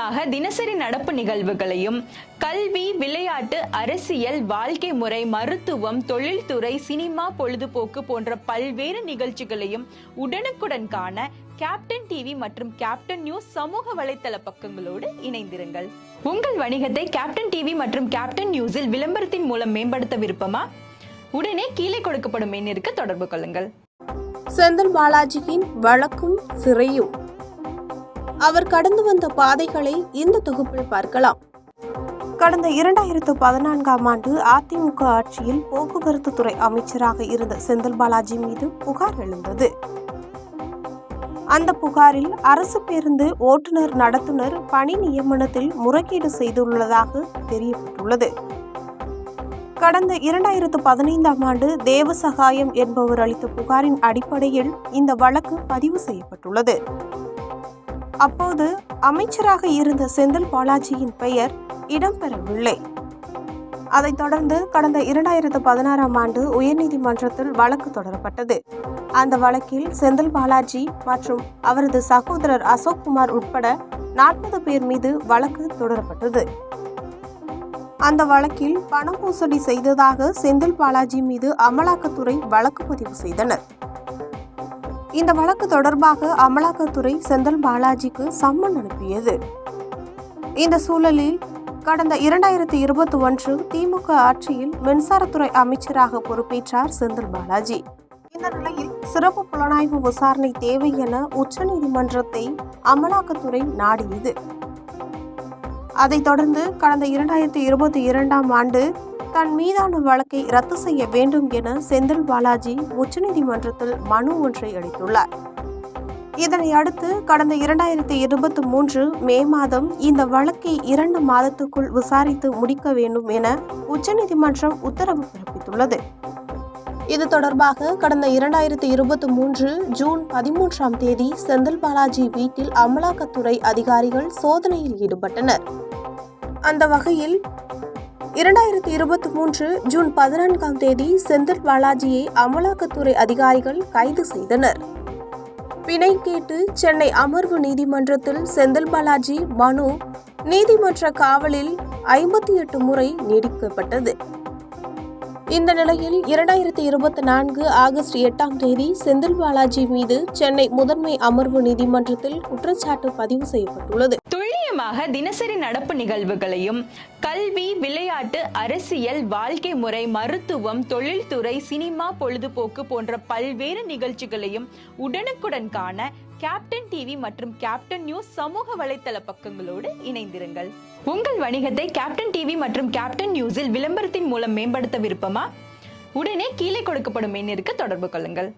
துல்லியமாக தினசரி நடப்பு நிகழ்வுகளையும் கல்வி, விளையாட்டு, அரசியல், வாழ்க்கை முறை, மருத்துவம், தொழில்துறை, சினிமா, பொழுதுபோக்கு போன்ற பல்வேறு நிகழ்ச்சிகளையும் உடனுக்குடன் காண கேப்டன் டிவி மற்றும் கேப்டன் நியூஸ் சமூக வலைத்தள பக்கங்களோடு இணைந்திருங்கள். உங்கள் வணிகத்தை கேப்டன் டிவி மற்றும் கேப்டன் நியூஸில் விளம்பரத்தின் மூலம் மேம்படுத்த விருப்பமா? உடனே கீழே கொடுக்கப்படும் எண்ணிற்கு தொடர்பு கொள்ளுங்கள். செந்தில் பாலாஜியின் வழக்கும் சிறையும். அவர் கடந்து வந்த பாதைகளை இந்த தொகுப்பில் பார்க்கலாம். கடந்த 2014ஆம் ஆண்டு அதிமுக ஆட்சியில் போக்குவரத்து துறை அமைச்சராக இருந்த செந்தில் பாலாஜி மீது புகார் எழுந்தது. அந்த புகாரில் அரசு பேருந்து ஓட்டுநர் நடத்துனர் பணி நியமனத்தில் முறைகேடு செய்துள்ளதாக தெரியப்பட்டுள்ளது. கடந்த 2015ஆம் ஆண்டு தேவசகாயம் என்பவர் அளித்த புகாரின் அடிப்படையில் இந்த வழக்கு பதிவு செய்யப்பட்டுள்ளது. அப்போது அமைச்சராக இருந்த செந்தில் பாலாஜியின் பெயர் இடம்பெறவில்லை. அதைத் தொடர்ந்து கடந்த 2016ஆம் ஆண்டு உயர்நீதிமன்றத்தில் வழக்கு தொடரப்பட்டது. அந்த வழக்கில் செந்தில் பாலாஜி மற்றும் அவரது சகோதரர் அசோக்குமார் உட்பட 40 பேர் மீது வழக்கு தொடரப்பட்டது. அந்த வழக்கில் பண மோசடி செய்ததாக செந்தில் பாலாஜி மீது அமலாக்கத்துறை வழக்கு பதிவு செய்தனர். இந்த வழக்கு தொடர்பாக அமலாக்கத்துறை செந்தில் பாலாஜிக்கு சம்மன் அனுப்பியது. இந்த சூழலில் கடந்த 2021 திமுக ஆட்சியில் மின்சாரத்துறை அமைச்சராக பொறுப்பேற்றார் செந்தில் பாலாஜி. இந்த நிலையில் சிறப்பு புலனாய்வு விசாரணை தேவை என உச்சநீதிமன்றத்தை அமலாக்கத்துறை நாடியது. அதைத் தொடர்ந்து கடந்த 2022ஆம் ஆண்டு தன் மீதான வழக்கை ரத்து செய்ய வேண்டும் என செந்தில் பாலாஜி உச்சநீதிமன்றத்தில் மனு ஒன்றை அளித்துள்ளார். இதனை அடுத்து கடந்த 2023 மே மாதம் இந்த வழக்கை 2 மாதத்துக்குள் விசாரித்து முடிக்க வேண்டும் என உச்சநீதிமன்றம் உத்தரவு பிறப்பித்துள்ளது. இது தொடர்பாக கடந்த 2023 ஜூன் 13ஆம் தேதி செந்தில் பாலாஜி வீட்டில் அமலாக்கத்துறை அதிகாரிகள் சோதனையில் ஈடுபட்டனர். அந்த வகையில் 2023 ஜூன் 14ஆம் தேதி செந்தில் பாலாஜியை அமலாக்கத்துறை அதிகாரிகள் கைது செய்தனர். பிணை கேட்டு சென்னை அமர்வு நீதிமன்றத்தில் செந்தில் பாலாஜி மனு நீதிமன்ற காவலில் 58 முறை நீடிக்கப்பட்டது. இந்த நிலையில் 2024 ஆகஸ்ட் 8ஆம் தேதி செந்தில் பாலாஜி மீது சென்னை முதன்மை அமர்வு நீதிமன்றத்தில் குற்றச்சாட்டு பதிவு செய்யப்பட்டுள்ளது. துல்லியமாக தினசரி நடப்பு நிகழ்வுகளையும் கல்வி, விளையாட்டு, அரசியல், வாழ்க்கை முறை, மருத்துவம், தொழில்துறை, சினிமா, பொழுதுபோக்கு போன்ற பல்வேறு நிகழ்ச்சிகளையும் உடனுக்குடன் காண கேப்டன் டிவி மற்றும் கேப்டன் நியூஸ் சமூக வலைத்தள பக்கங்களோடு இணைந்திருங்கள். உங்கள் வணிகத்தை கேப்டன் டிவி மற்றும் கேப்டன் நியூஸில் விளம்பரத்தின் மூலம் மேம்படுத்த விருப்பமா? உடனே கீழே கொடுக்கப்படும் எண்ணிற்கு தொடர்பு கொள்ளுங்கள்.